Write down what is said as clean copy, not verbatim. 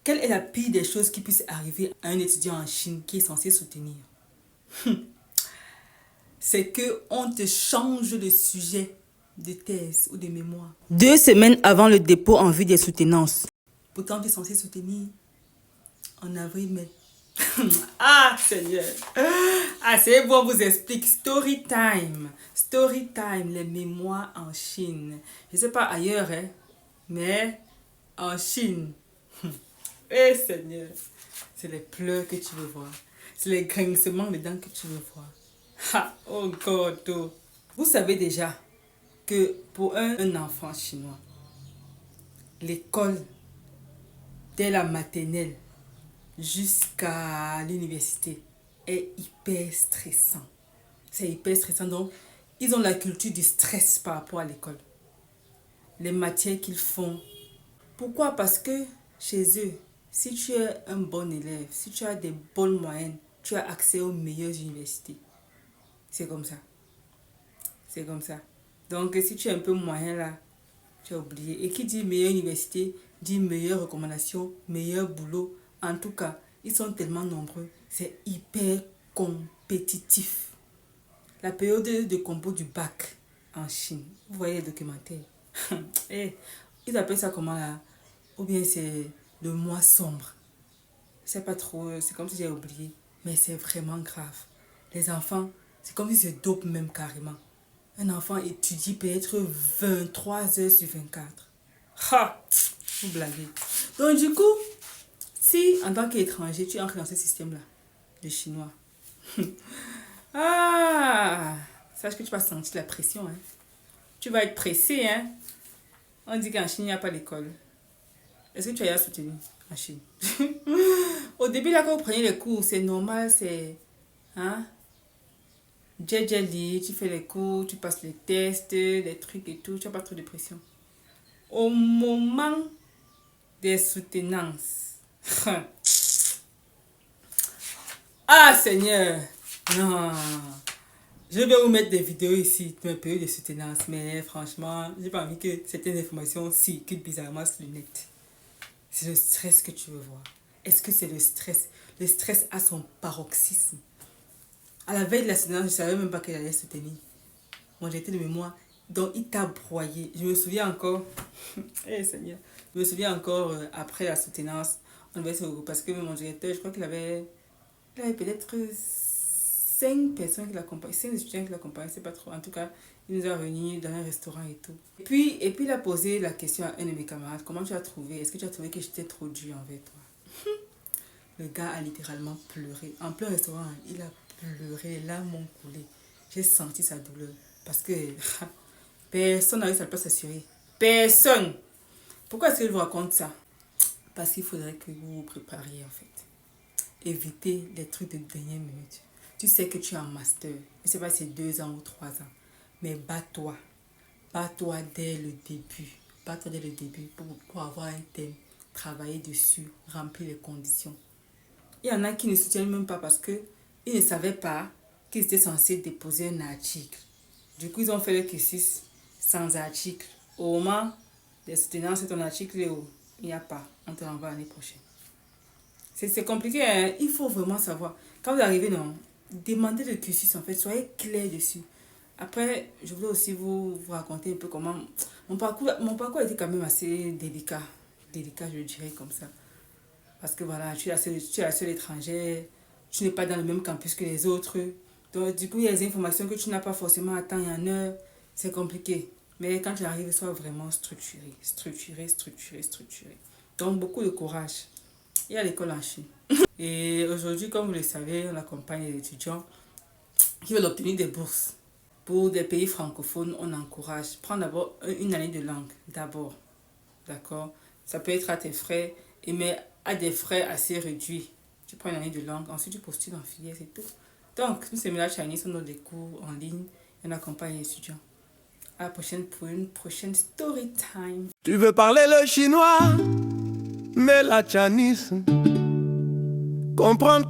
Quelle est la pire des choses qui puisse arriver à un étudiant en Chine qui est censé soutenir? C'est qu'on te change le sujet de thèse ou de mémoire 2 semaines avant le dépôt en vue des soutenances. Pourtant, tu es censé soutenir en avril-mai. Ah, Seigneur. Ah, c'est bon, on vous explique. Story time. Story time, les mémoires en Chine. Je ne sais pas ailleurs, hein, mais en Chine. Eh, Seigneur. C'est les pleurs que tu veux voir. C'est les grincements de dents que tu veux voir. Ha, oh God. Oh. Vous savez déjà que pour un enfant chinois, l'école, dès la maternelle jusqu'à l'université, est hyper stressant. C'est hyper stressant. Donc, ils ont la culture du stress par rapport à l'école. Les matières qu'ils font. Pourquoi? Parce que chez eux, si tu es un bon élève, si tu as des bonnes moyennes, tu as accès aux meilleures universités. C'est comme ça. C'est comme ça. Donc, si tu es un peu moyen là, tu as oublié. Et qui dit meilleure université, dit meilleure recommandation, meilleur boulot. En tout cas, ils sont tellement nombreux. C'est hyper compétitif. La période de compo du bac en Chine. Vous voyez les documentaires. Eh, ils appellent ça comment là? Ou bien c'est le mois sombre. C'est pas trop, c'est comme si j'ai oublié. Mais c'est vraiment grave. Les enfants, c'est comme si se dopent même carrément. Un enfant étudie peut-être 23 heures sur 24. Ha! Vous blaguez. Donc du coup, si en tant qu'étranger, tu entres dans ce système-là, le chinois, ah, sache que tu vas sentir la pression. Hein. Tu vas être pressé. Hein. On dit qu'en Chine, il n'y a pas d'école. Est-ce que tu as soutenu en Chine? Au début, là, quand vous prenez les cours, c'est normal, c'est... Hein? Jelly, tu fais les cours, tu passes les tests, les trucs et tout, tu n'as pas trop de pression. Au moment des soutenances, ah Seigneur, non, je vais vous mettre des vidéos ici de mes périodes de soutenance, mais franchement, j'ai pas envie que certaines informations circulent bizarrement sur le net. C'est le stress que tu veux voir. Est-ce que c'est le stress? Le stress a son paroxysme. À la veille de la soutenance, je ne savais même pas qu'elle allait soutenir. Moi, j'étais de mémoire. Donc, il t'a broyé. Je me souviens encore. Eh, Seigneur. Je me souviens encore, après la soutenance, on devait se regrouper parce que mon directeur, je crois qu'il avait peut-être 5 personnes qui l'accompagnaient, 5 étudiants qui l'accompagnaient, c'est pas trop. En tout cas, il nous a réunis dans un restaurant et tout. Et puis il a posé la question à un de mes camarades, comment tu as trouvé? Est-ce que tu as trouvé que j'étais trop dur envers toi? Le gars a littéralement pleuré. En plein restaurant, il a pleuré, les larmes ont coulé. J'ai senti sa douleur. Parce que personne n'arrive à pas s'assurer. Personne. Pourquoi est-ce que je vous raconte ça? Parce qu'il faudrait que vous vous prépariez en fait. Évitez les trucs de dernière minute. Tu sais que tu es en master. Je ne sais pas si c'est 2 ans ou 3 ans. Mais bats-toi. Bats-toi dès le début. Bats-toi dès le début pour avoir un thème. Travailler dessus. Remplir les conditions. Il y en a qui ne soutiennent même pas parce qu'ils ne savaient pas qu'ils étaient censés déposer un article. Du coup, ils ont fait le cursus sans article. Au moment des soutenances, c'est ton article est où? Il n'y a pas. On te l'envoie l'année prochaine. C'est compliqué, hein? Il faut vraiment savoir. Quand vous arrivez, non, demandez le cursus en fait. Soyez clair dessus. Après, je voulais aussi vous raconter un peu comment... Mon parcours était quand même assez délicat. Délicat, je dirais comme ça. Parce que voilà, tu es la seule étrangère, tu n'es pas dans le même campus que les autres. Donc, du coup, il y a des informations que tu n'as pas forcément à temps et en heure. C'est compliqué. Mais quand tu arrives, sois vraiment structuré. Structuré. Donc, beaucoup de courage. Il y a l'école en Chine. Et aujourd'hui, comme vous le savez, on accompagne les étudiants qui veulent obtenir des bourses. Pour des pays francophones, on encourage. Prends d'abord une année de langue. D'abord. D'accord? Ça peut être à tes frais. Mais à des frais assez réduits. Tu prends une année de langue, ensuite tu postules en filière, c'est tout. Donc, nous, c'est Mela Chinese, on donne des cours en ligne et on accompagne les étudiants. À la prochaine pour une prochaine story time. Tu veux parler le chinois, mais la Chinese comprendre.